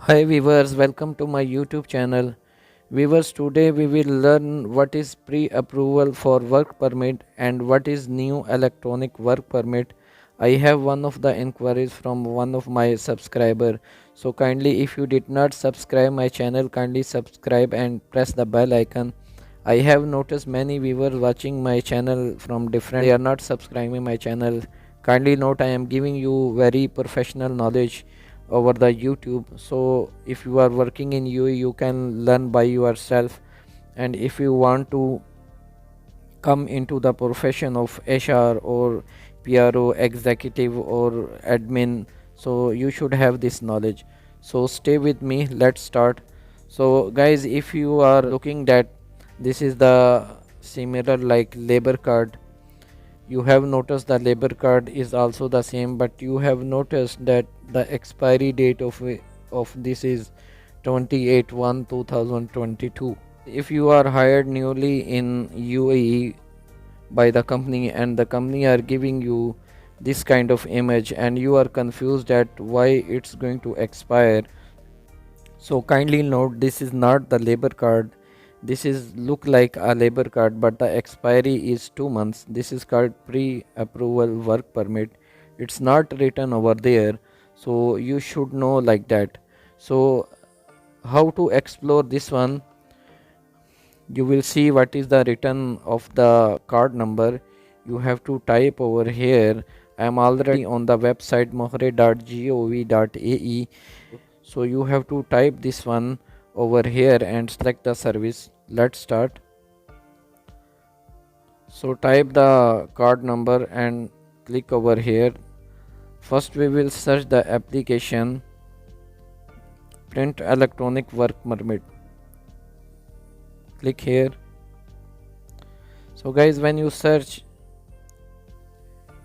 Hi viewers, welcome to my YouTube channel. Viewers, today we will learn what is pre-approval for work permit and what is new electronic work permit. I have one of the inquiries from one of my subscriber. So kindly, if you did not subscribe my channel, kindly subscribe and press the bell icon. I have noticed many viewers watching my channel from different, they are not subscribing my channel. Kindly note, I am giving you very professional knowledge over the YouTube. So if you are working in UAE, you can learn by yourself. And if you want to come into the profession of HR or PRO, executive or admin, so you should have this knowledge. So stay with me, let's start. So guys, if you are looking that this is the similar like labor card, you have noticed the labor card is also the same, but you have noticed that the expiry date of this is 28/1/2022. If you are hired newly in UAE by the company and the company are giving you this kind of image and you are confused at why it's going to expire, so kindly note, this is not the labor card. This is look like a labor card, but the expiry is 2 months. This is called pre-approval work permit. It's not written over there, so you should know like that. So how to explore this one? You will see what is the return of the card number. You have to type over here. I am already on the website mohre.gov.ae. So you have to type this one over here and select the service. Let's start. So type the card number and click over here. First we will search the application print electronic work permit. Click here. So guys, when you search,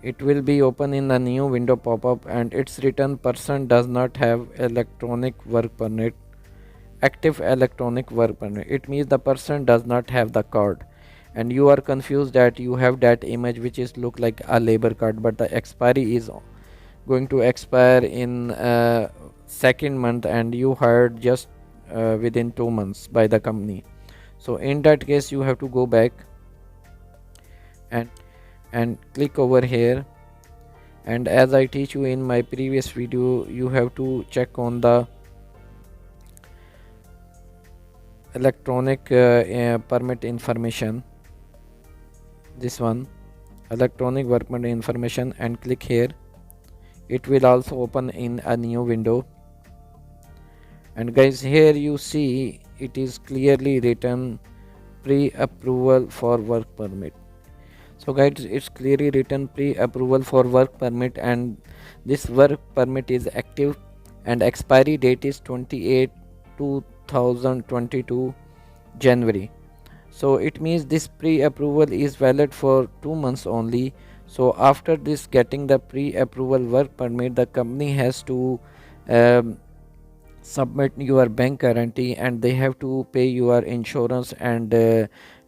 it will be open in a new window pop-up and it's written person does not have electronic work permit, active electronic work permit. It means the person does not have the card and you are confused that you have that image which is look like a labor card, but the expiry is going to expire in second month and you hired just within 2 months by the company. So in that case you have to go back and click over here, and as I teach you in my previous video, you have to check on the electronic permit information, this one, electronic work permit information, and click here. It will also open in a new window, and guys, here you see it is clearly written pre-approval for work permit. So guys, it's clearly written pre-approval for work permit, and this work permit is active and expiry date is 28 2022 January. So it means this pre-approval is valid for 2 months only. So after this getting the pre-approval work permit, the company has to um, submit your bank guarantee and they have to pay your insurance and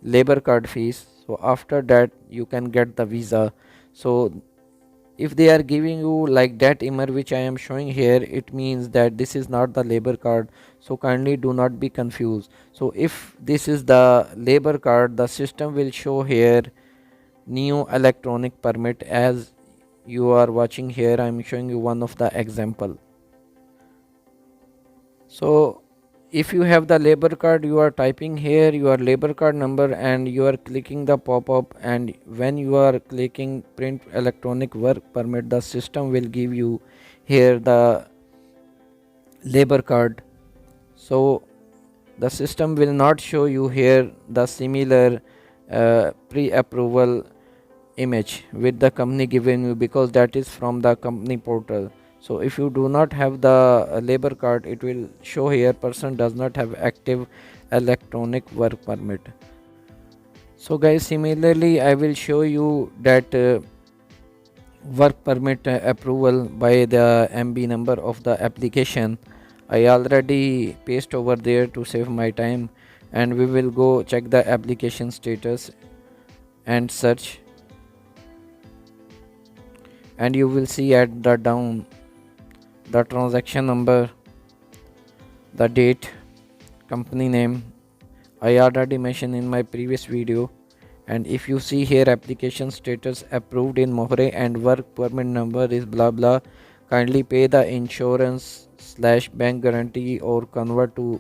labor card fees. So after that you can get the visa. So if they are giving you like that image which I am showing here, it means that this is not the labor card. So kindly do not be confused. So if this is the labor card, the system will show here new electronic permit. As you are watching here, I am showing you one of the example. So if you have the labor card, you are typing here your labor card number and you are clicking the pop-up, and when you are clicking print electronic work permit, the system will give you here the labor card. So the system will not show you here the similar pre-approval image with the company given you, because that is from the company portal. So if you do not have the labor card, it will show here person does not have active electronic work permit. So guys, similarly I will show you that work permit approval by the MB number of the application. I already paste over there to save my time, and we will go check the application status and search, and you will see at the down the transaction number, the date, company name. I already mentioned in my previous video. And if you see here, application status approved in Mohre and work permit number is blah blah, kindly pay the insurance slash bank guarantee or convert to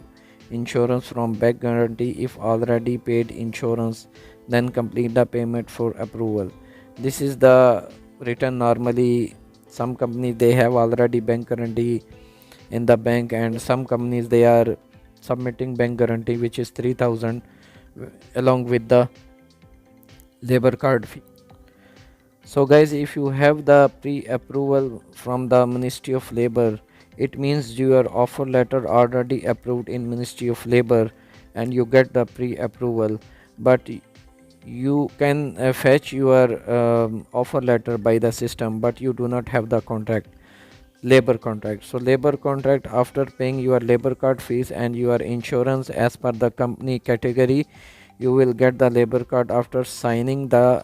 insurance from bank guarantee. If already paid insurance, then complete the payment for approval. This is the written. Normally some companies they have already bank guarantee in the bank, and some companies they are submitting bank guarantee which is 3000 along with the labor card fee. So guys, if you have the pre-approval from the Ministry of Labor, it means your offer letter already approved in Ministry of Labor and you get the pre-approval. But you can fetch your offer letter by the system, but you do not have the contract, labor contract. So labor contract, after paying your labor card fees and your insurance as per the company category, you will get the labor card after signing the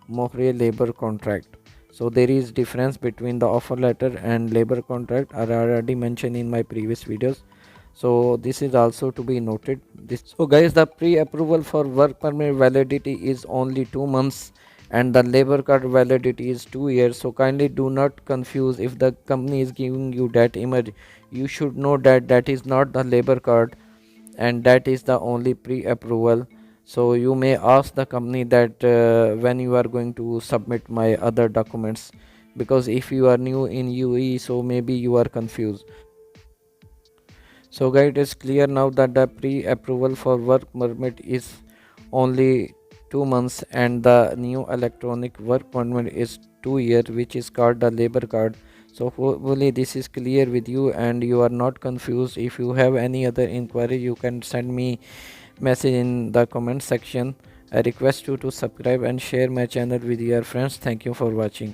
Mohre labor contract. So there is difference between the offer letter and labor contract are already mentioned in my previous videos. So this is also to be noted. So guys, the pre-approval for work permit validity is only 2 months and the labor card validity is 2 years. So kindly do not confuse. If the company is giving you that image, you should know that that is not the labor card and that is the only pre-approval. So you may ask the company that when you are going to submit my other documents, because if you are new in UAE, so maybe you are confused. So guys, it is clear now that the pre-approval for work permit is only 2 months and the new electronic work permit is 2 years, which is called the labor card. So hopefully this is clear with you and you are not confused. If you have any other inquiry, you can send me message in the comment section. I request you to subscribe and share my channel with your friends. Thank you for watching.